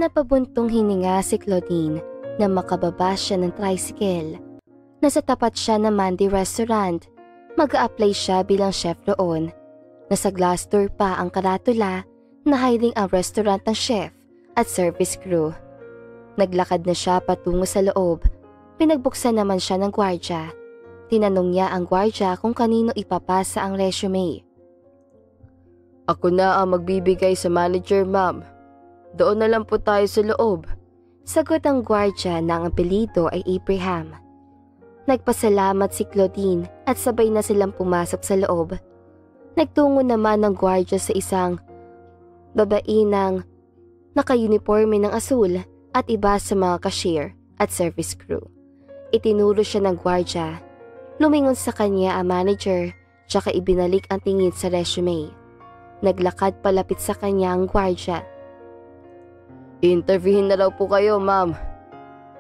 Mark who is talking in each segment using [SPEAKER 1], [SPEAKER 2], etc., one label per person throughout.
[SPEAKER 1] Napabuntong hininga si Claudine na makababa siya ng tricycle. Nasa tapat siya ng Mandy Restaurant. Mag-a-apply siya bilang chef roon. Nasa glass door pa ang karatula na hiding ang restaurant ng chef at service crew. Naglakad na siya patungo sa loob. Pinagbuksan naman siya ng gwardya. Tinanong niya ang gwardya kung kanino ipapasa ang resume.
[SPEAKER 2] Ako na ang magbibigay sa manager, ma'am. Doon na lang po tayo sa loob.
[SPEAKER 1] Sagot ang gwardya na ang apelyido ay Abraham. Nagpasalamat si Claudine at sabay na silang pumasok sa loob. Nagtungo naman ng gwardya sa isang babainang naka-uniforme ng asul at iba sa mga cashier at service crew. Itinuro siya ng gwardya. Lumingon sa kanya ang manager tsaka ibinalik ang tingin sa resume. Naglakad palapit sa kanya ang gwardya.
[SPEAKER 2] Interviewin na raw po kayo, ma'am.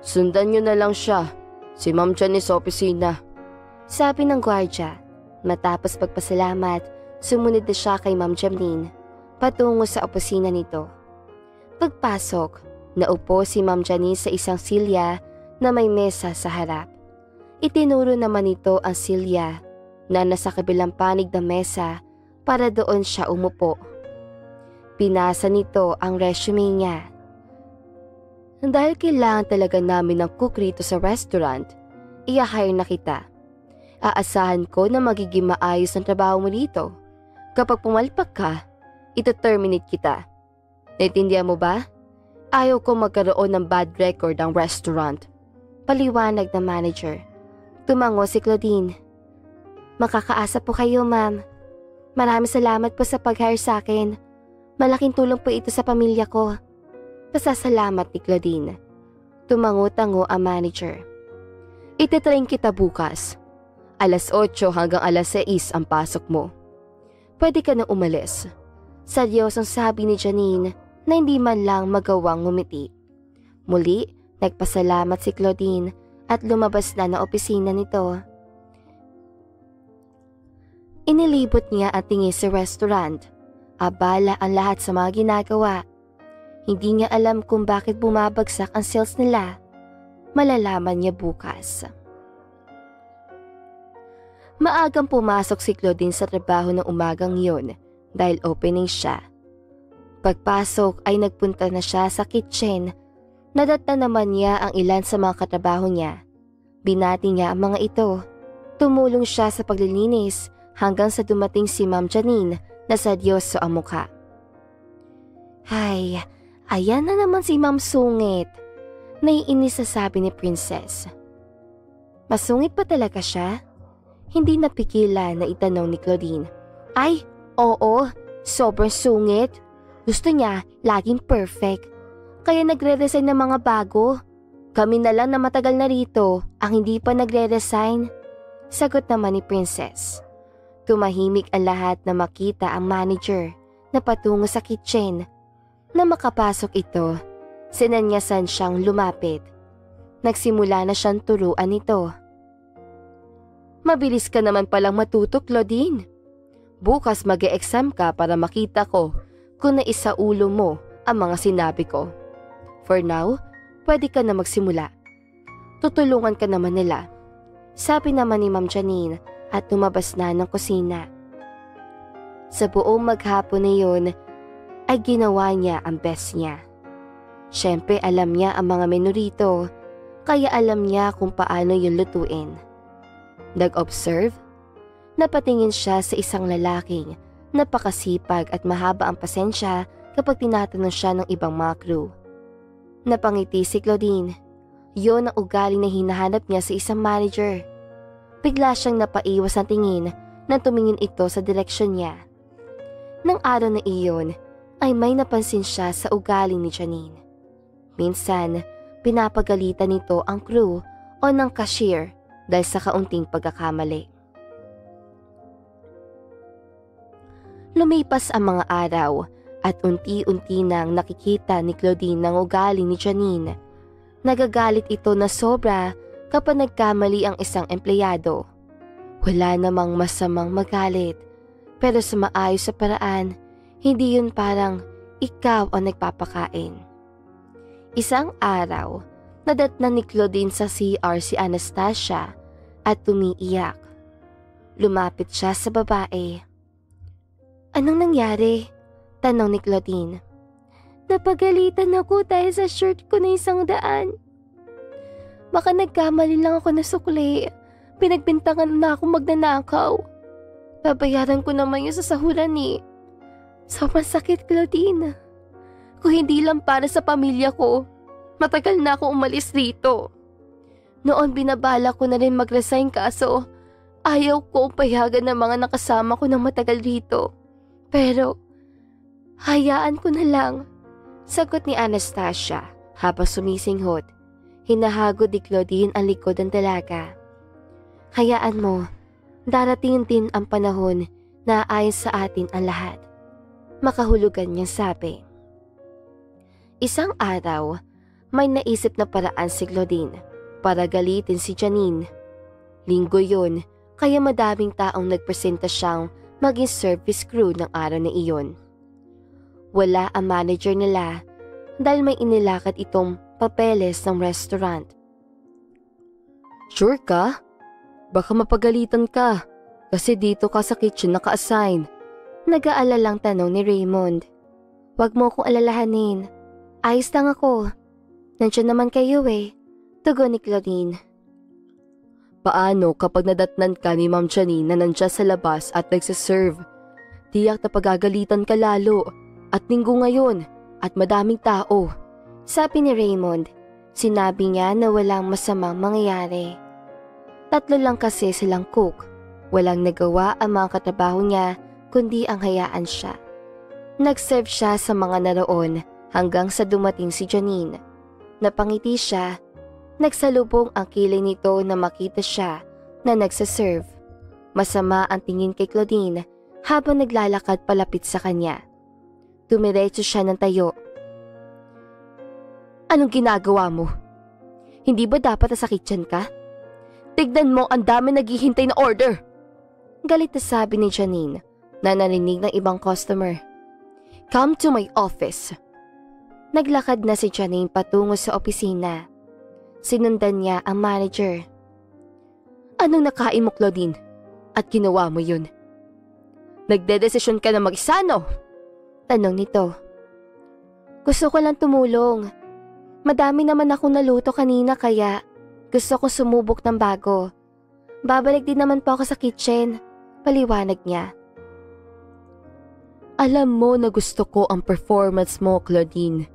[SPEAKER 2] Sundan niyo na lang siya. Si Ma'am Janice sa opisina.
[SPEAKER 1] Sabi ng gwardya. Matapos pagpasalamat, sumunod na siya kay Ma'am Janine patungo sa opisina nito. Pagpasok, naupo si Ma'am Janice sa isang silya na may mesa sa harap. Itinuro naman nito ang silya na nasa kabilang panig ng mesa para doon siya umupo. Pinasa nito ang resume niya. Dahil kailangan talaga namin ng cook rito sa restaurant, i-hire na kita. Aasahan ko na magiging maayos ang trabaho mo dito. Kapag pumalpak ka, ito-terminate kita. Naintindihan mo ba? Ayaw ko magkaroon ng bad record ang restaurant. Paliwanag ng manager. Tumango si Claudine. Makakaasa po kayo, ma'am. Maraming salamat po sa pag-hire sa akin. Malaking tulong po ito sa pamilya ko. Pasasalamat ni Claudine. Tumango-tango ang manager. Ititrain kita bukas. Alas 8 hanggang alas 6 ang pasok mo. Pwede ka na umalis. Seryosong sabi ni Janine na hindi man lang magawang ngumiti. Muli, nagpasalamat si Claudine at lumabas na ng opisina nito. Inilibot niya at tingin sa restaurant. Abala ang lahat sa mga ginagawa. Hindi niya alam kung bakit bumabagsak ang sales nila. Malalaman niya bukas. Maagang pumasok si Claudine sa trabaho ng umagang iyon dahil opening siya. Pagpasok ay nagpunta na siya sa kitchen. Nadatnan naman niya ang ilan sa mga katrabaho niya. Binati niya ang mga ito. Tumulong siya sa paglilinis hanggang sa dumating si Ma'am Janine na seryoso ang mukha. Hay, ayan na naman si Ma'am Sungit. Naiinis sa sabi ni Princess. Masungit pa talaga siya? Hindi napigilan na itanong ni Claudine. Ay, oo, sobrang sungit. Gusto niya laging perfect. Kaya nagre-resign ng mga bago. Kami na lang na matagal na rito ang hindi pa nagre-resign. Sagot naman ni Princess. Tumahimik ang lahat na makita ang manager na patungo sa kitchen. Na makapasok ito, sinanyasan siyang lumapit. Nagsimula na siyang turuan ito. Mabilis ka naman palang matuto, Claudine. Bukas mag-e-exam ka para makita ko kung naisaulo mo ang mga sinabi ko. For now, pwede ka na magsimula. Tutulungan ka naman nila. Sabi naman ni Ma'am Janine at lumabas na ng kusina. Sa buong maghapon na yun, ay ginawa niya ang best niya. Siyempre alam niya ang mga menu rito, kaya alam niya kung paano yung lutuin. Nag-observe, napatingin siya sa isang lalaking napakasipag at mahaba ang pasensya kapag tinatanong siya ng ibang mga crew. Napangiti si Claudine. Yon ang ugali na hinahanap niya sa isang manager. Bigla siyang napaiwas ng tingin nang tumingin ito sa direksyon niya. Nang araw na iyon, ay may napansin siya sa ugali ni Janine. Minsan, pinapagalitan nito ang crew o ng cashier dahil sa kaunting pagkakamali. Lumipas ang mga araw at unti-unti nang nakikita ni Claudine ang ugali ni Janine. Nagagalit ito na sobra kapag nagkamali ang isang empleyado. Wala namang masamang magalit, pero sa maayos sa paraan, hindi yun parang ikaw ang nagpapakain. Isang araw, nadatnan ni Claudine sa CR si Anastasia at umiiyak. Lumapit siya sa babae. "Anong nangyari?" tanong ni Claudine. "Napagalitan ako dahil sa shirt ko na 100. Baka nagkamali lang ako na sukli. Pinagbintangan na ako magnanakaw. Babayaran ko naman yun sa sahuran eh. Sobrang sakit, Claudine. Kung hindi lang para sa pamilya ko, matagal na ako umalis rito. Noon binabala ko na rin mag-resign kaso ayaw ko payagan ng mga nakasama ko ng matagal rito. Pero hayaan ko na lang." Sagot ni Anastasia habang sumisinghot. Hinahagod ni Claudine ang likod ng dalaga. "Hayaan mo, darating din ang panahon na ayon sa atin ang lahat." Makahulugan niyang sabi. Isang araw, may naisip na paraan si Claudine para galitin si Janine. Linggo yun, kaya madaming taong nagpresenta siyang maging service crew ng araw na iyon. Wala ang manager nila dahil may inilakad itong papeles ng restaurant.
[SPEAKER 2] Sure ka? Baka mapagalitan ka kasi dito ka sa kitchen naka-assign.
[SPEAKER 1] Nag-aalalang tanong ni Raymond. "Wag mo akong alalahanin. Ayos lang ako. Nandiyan naman kayo eh," tugon ni Claudine.
[SPEAKER 2] Paano kapag nadatnan ka ni Ma'am Janine na nandiyan sa labas at nagsaserve? Tiyak na pagagalitan ka lalo at linggo ngayon at madaming tao.
[SPEAKER 1] Sabi ni Raymond. Sinabi niya na walang masamang mangyayari. 3 lang kasi silang cook. Walang nagawa ang mga katrabaho niya kundi ang hayaan siya. Nag-serve siya sa mga naroon hanggang sa dumating si Janine. Napangiti siya. Nagsalubong ang kilay nito na makita siya na nagsaserve. Masama ang tingin kay Claudine habang naglalakad palapit sa kanya. Dumiretso siya ng tayo.
[SPEAKER 2] "Anong ginagawa mo? Hindi ba dapat nasa kitchen ka? Tignan mo, ang dami naghihintay na order."
[SPEAKER 1] Galit na sabi ni Janine na narinig ng ibang customer.
[SPEAKER 2] "Come to my office."
[SPEAKER 1] Naglakad na si Janine patungo sa opisina. Sinundan niya ang manager.
[SPEAKER 2] "Anong nakain mo, Claudine? At ginawa mo yun? Nagdedesisyon ka na mag-isa, no?"
[SPEAKER 1] Tanong nito. "Gusto ko lang tumulong. Madami naman akong naluto kanina kaya gusto ko sumubok ng bago. Babalik din naman po ako sa kitchen," paliwanag niya.
[SPEAKER 2] "Alam mo na gusto ko ang performance mo, Claudine.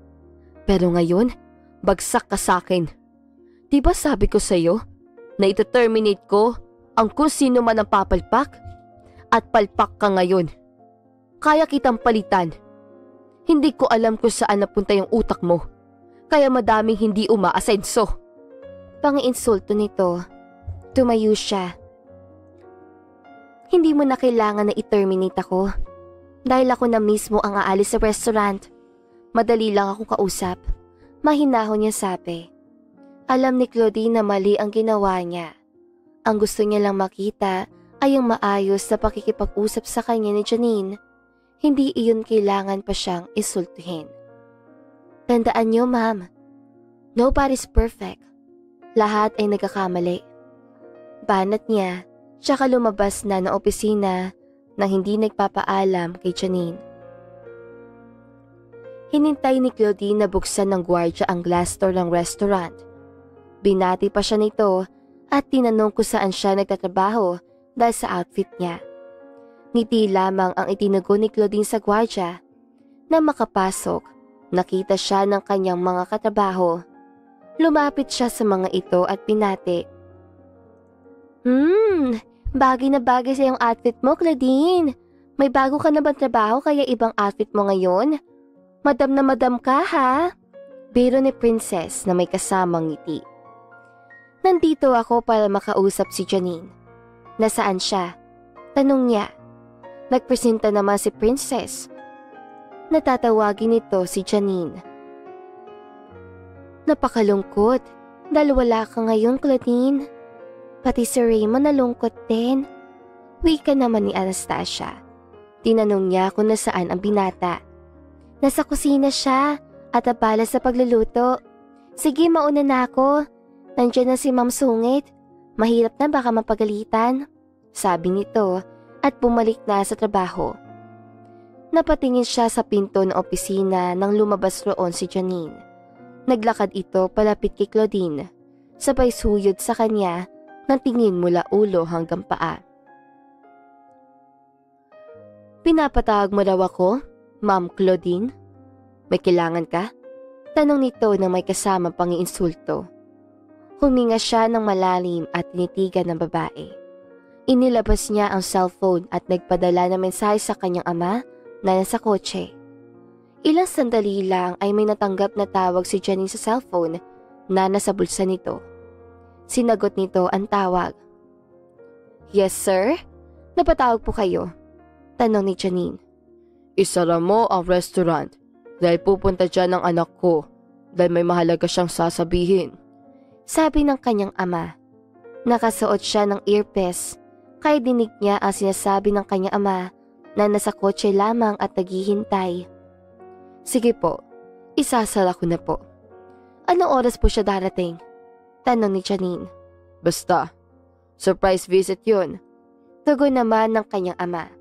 [SPEAKER 2] Pero ngayon, bagsak ka sa akin. Di ba sabi ko sa'yo na ito-terminate ko ang kung sino man ang papalpak? At palpak ka ngayon. Kaya kitang palitan. Hindi ko alam kung saan napunta yung utak mo. Kaya madaming hindi umaasenso."
[SPEAKER 1] Pang-insulto nito. Tumayo siya. "Hindi mo na kailangan na i-terminate ako. Dahil ako na mismo ang aalis sa restaurant. Madali lang ako kausap." Mahinahon niya sabi. Alam ni Claudine na mali ang ginawa niya. Ang gusto niya lang makita ay ang maayos na pakikipag-usap sa kanya ni Janine. Hindi iyon kailangan pa siyang isultuhin. "Tandaan niyo, ma'am, nobody's perfect. Lahat ay nagkakamali." Banat niya, tsaka lumabas na ng opisina nang hindi nagpapaalam kay Janine. Hinintay ni Claudine na buksan ng gwardiya ang glass door ng restaurant. Binati pa siya nito at tinanong kung saan siya nagtatrabaho dahil sa outfit niya. Ngiti lamang ang itinugon ni Claudine sa gwardiya. Na makapasok, nakita siya ng kanyang mga katrabaho. Lumapit siya sa mga ito at binati. Bagay na bagay sa iyong outfit mo, Claudine. May bago ka na bang trabaho kaya ibang outfit mo ngayon? Madam na madam ka, ha?" Biro ni Princess na may kasamang ngiti. "Nandito ako para makausap si Janine." "Nasaan siya?" tanong niya. Nagpresenta naman si Princess. Natatawagin nito si Janine. "Napakalungkot dahil wala ka ngayon, Claudine. Pati si Raymond nalungkot din." Wika naman ni Anastasia. Tinanong niya kung nasaan ang binata. "Nasa kusina siya at abala sa pagluluto. Sige, mauna na ako. Nandiyan na si Ma'am Sungit. Mahirap na baka mapagalitan. Sabi nito at bumalik na sa trabaho. Napatingin siya sa pinto ng opisina nang lumabas roon si Janine. Naglakad ito palapit kay Claudine. Sabay suyod sa kanya ng tingin mula ulo hanggang paa. Pinapatawag mo daw ako, Ma'am Claudine? May kailangan ka? Tanong nito na may kasama pang insulto. Huminga siya ng malalim at tinitigan ng babae. Inilabas niya ang cellphone at nagpadala ng mensahe sa kanyang ama na nasa kotse. Ilang sandali lang ay may natanggap na tawag si Janine sa cellphone na nasa bulsa nito. Sinagot nito ang tawag. Yes sir, napatawag po kayo. Tanong ni Janine. Isara mo ang restaurant dahil pupunta dyan ang anak ko dahil may mahalaga siyang sasabihin. Sabi ng kanyang ama. Nakasuot siya ng earpiece kaya dinig niya ang sinasabi ng kanyang ama na nasa kotse lamang at naghihintay. Sige po, isasara ko na po. Anong oras po siya darating? Tanong ni Janine. Basta, surprise visit yun. Tugon naman ng kanyang ama.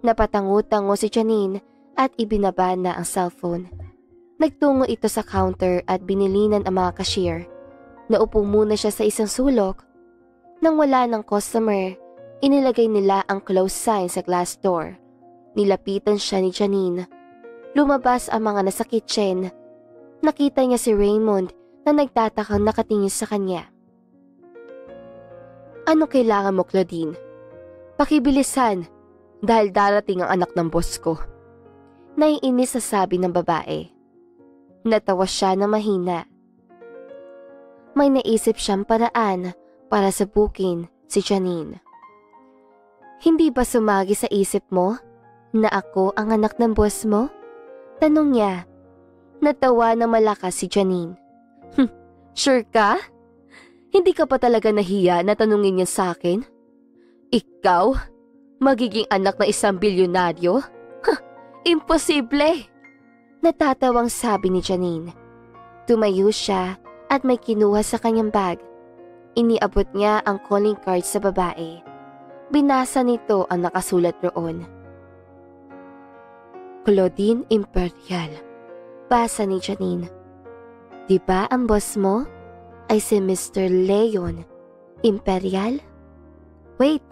[SPEAKER 1] Napatango-tango si Janine at ibinaba na ang cellphone. Nagtungo ito sa counter at binilinan ang mga cashier. Naupo muna siya sa isang sulok. Nang wala ng customer, inilagay nila ang close sign sa glass door. Nilapitan siya ni Janine. Lumabas ang mga nasa kitchen. Nakita niya si Raymond na nagtatakang nakatingin sa kanya. Ano kailangan mo, Claudine? Pakibilisan dahil darating ang anak ng boss ko. Naiinis sa sabi ng babae. Natawa siya na mahina. May naisip siyang paraan para sabukin si Janine. Hindi ba sumagi sa isip mo na ako ang anak ng boss mo? Tanong niya. Natawa na malakas si Janine. Sure ka? Hindi ka pa talaga nahiya na tanungin niya sa akin? Ikaw? Magiging anak ng isang bilyonaryo? Imposible! Natatawang sabi ni Janine. Tumayo siya at may kinuha sa kanyang bag. Iniabot niya ang calling card sa babae. Binasa nito ang nakasulat roon. Claudine Imperial. Basa ni Janine. Diba ang boss mo ay si Mr. Leon Imperial? Wait,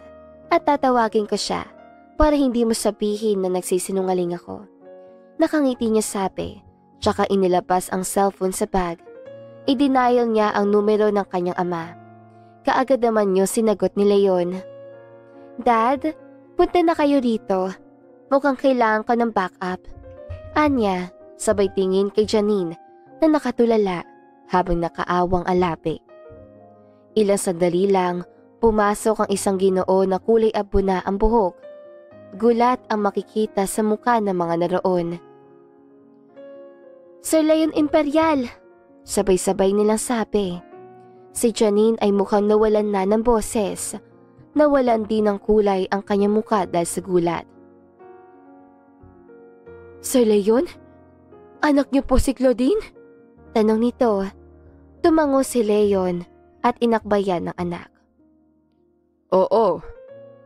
[SPEAKER 1] at tatawagin ko siya para hindi mo sabihin na nagsisinungaling ako. Nakangiti niya sabi, tsaka inilabas ang cellphone sa bag. I-denial niya ang numero ng kanyang ama. Kaagad naman niyo sinagot ni Leon. Dad, punta na kayo rito. Mukhang kailangan ko ng backup. Anya, sabay tingin kay Janine na nakatulala habang nakaawang alapi. Ilang sandali lang, pumasok ang isang Ginoo na kulay abo na ang buhok. Gulat ang makikita sa mukha ng mga naroon. Sir Leon Imperial! Sabay-sabay nilang sabi. Si Janine ay mukhang nawalan na ng boses. Nawalan din ng kulay ang kanyang mukha dahil sa gulat. Sir Leon? Anak niyo po si Claudine? Tanong nito. Tumango si Leon at inakbayan ng anak. Oo.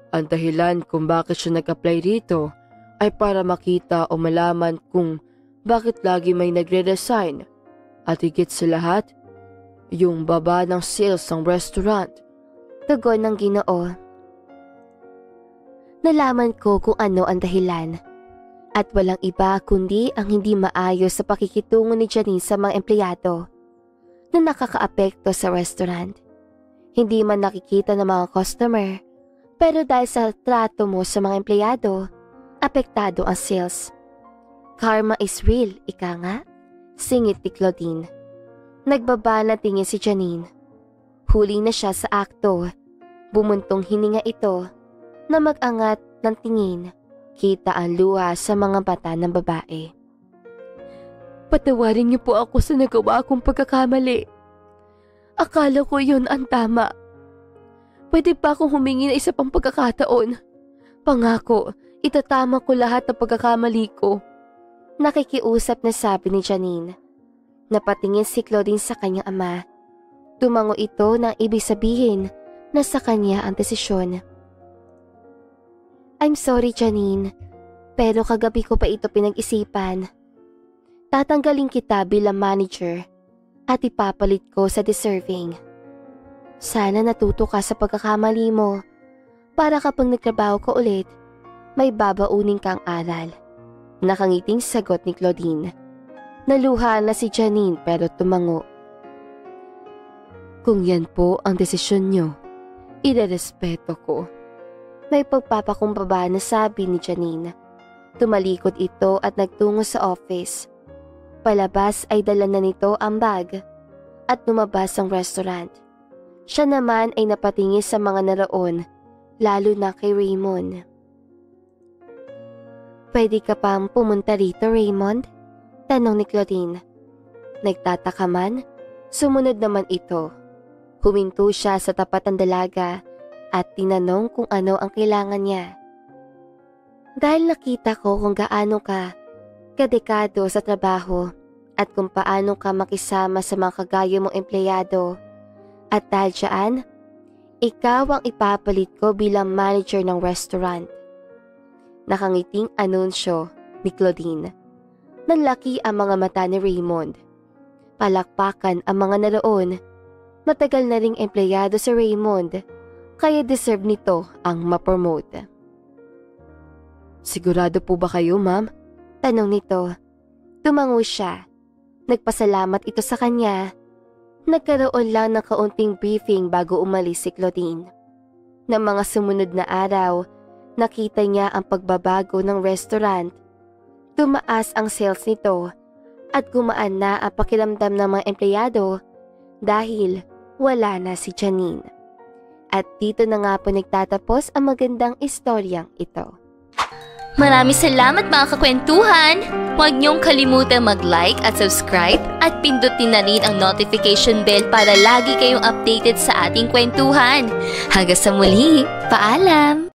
[SPEAKER 1] Ang dahilan kung bakit siya nag-apply rito ay para makita o malaman kung bakit lagi may nagre-resign. At higit sa lahat, yung baba ng sales ng restaurant. Tugon ng Ginoo. Nalaman ko kung ano ang dahilan. At walang iba kundi ang hindi maayos sa pakikitungo ni Janine sa mga empleyado na nakakaapekto sa restaurant. Hindi man nakikita ng mga customer, pero dahil sa trato mo sa mga empleyado, apektado ang sales. Karma is real, ika nga. Singit ni Claudine. Nagbaba na tingin si Janine. Huli na siya sa akto. Bumuntong hininga ito na mag-angat ng tingin. Kita ang luha sa mga mata ng babae. Patawarin niyo po ako sa nagawa kong pagkakamali. Akala ko yun ang tama. Pwede pa akong humingi na isa pang pagkakataon. Pangako, itatama ko lahat ng pagkakamali ko. Nakikiusap na sabi ni Janine. Napatingin si Claudine sa kanyang ama. Tumango ito ng ibig sabihin na sa kanya ang desisyon. I'm sorry, Janine, pero kagabi ko pa ito pinag-isipan. Tatanggalin kita bilang manager at ipapalit ko sa deserving. Sana natuto ka sa pagkakamali mo para kapag nagtrabaho ka ulit, may babaunin kang aral. Nakangiting sagot ni Claudine. Naluha na si Janine pero tumango.
[SPEAKER 2] Kung yan po ang desisyon nyo, irerespeto ko.
[SPEAKER 1] May pagpapakumbaba na sabi ni Janine. Tumalikod ito at nagtungo sa office. Palabas ay dala na nito ang bag at lumabas ang restaurant. Siya naman ay napatingin sa mga naroon, lalo na kay Raymond. Pwede ka pang pumunta rito, Raymond? Tanong ni Claudine. Nagtataka man, sumunod naman ito. Huminto siya sa tapat ng dalaga at tinanong kung ano ang kailangan niya. Dahil nakita ko kung gaano ka kadekado sa trabaho at kung paano ka makisama sa mga kagaya mong empleyado. At dahil dyan, ikaw ang ipapalit ko bilang manager ng restaurant. Nakangiting anunsyo ni Claudine. Nanlaki ang mga mata ni Raymond. Palakpakan ang mga naroon. Matagal na ring empleyado si Raymond, kaya deserve nito ang ma-promote.
[SPEAKER 2] Sigurado po ba kayo, ma'am?
[SPEAKER 1] Tanong nito. Tumango siya. Nagpasalamat ito sa kanya. Nagkaroon lang ng kaunting briefing bago umalis si Claudine. Ng mga sumunod na araw, nakita niya ang pagbabago ng restaurant. Tumaas ang sales nito at gumaan na ang pakiramdam ng mga empleyado dahil wala na si Janine. At dito na nga po nagtatapos ang magandang istoryang ito.
[SPEAKER 3] Maraming salamat mga kakwentuhan! Huwag niyong kalimutang mag-like at subscribe at pindutin na rin ang notification bell para lagi kayong updated sa ating kwentuhan. Hanggang sa muli, paalam!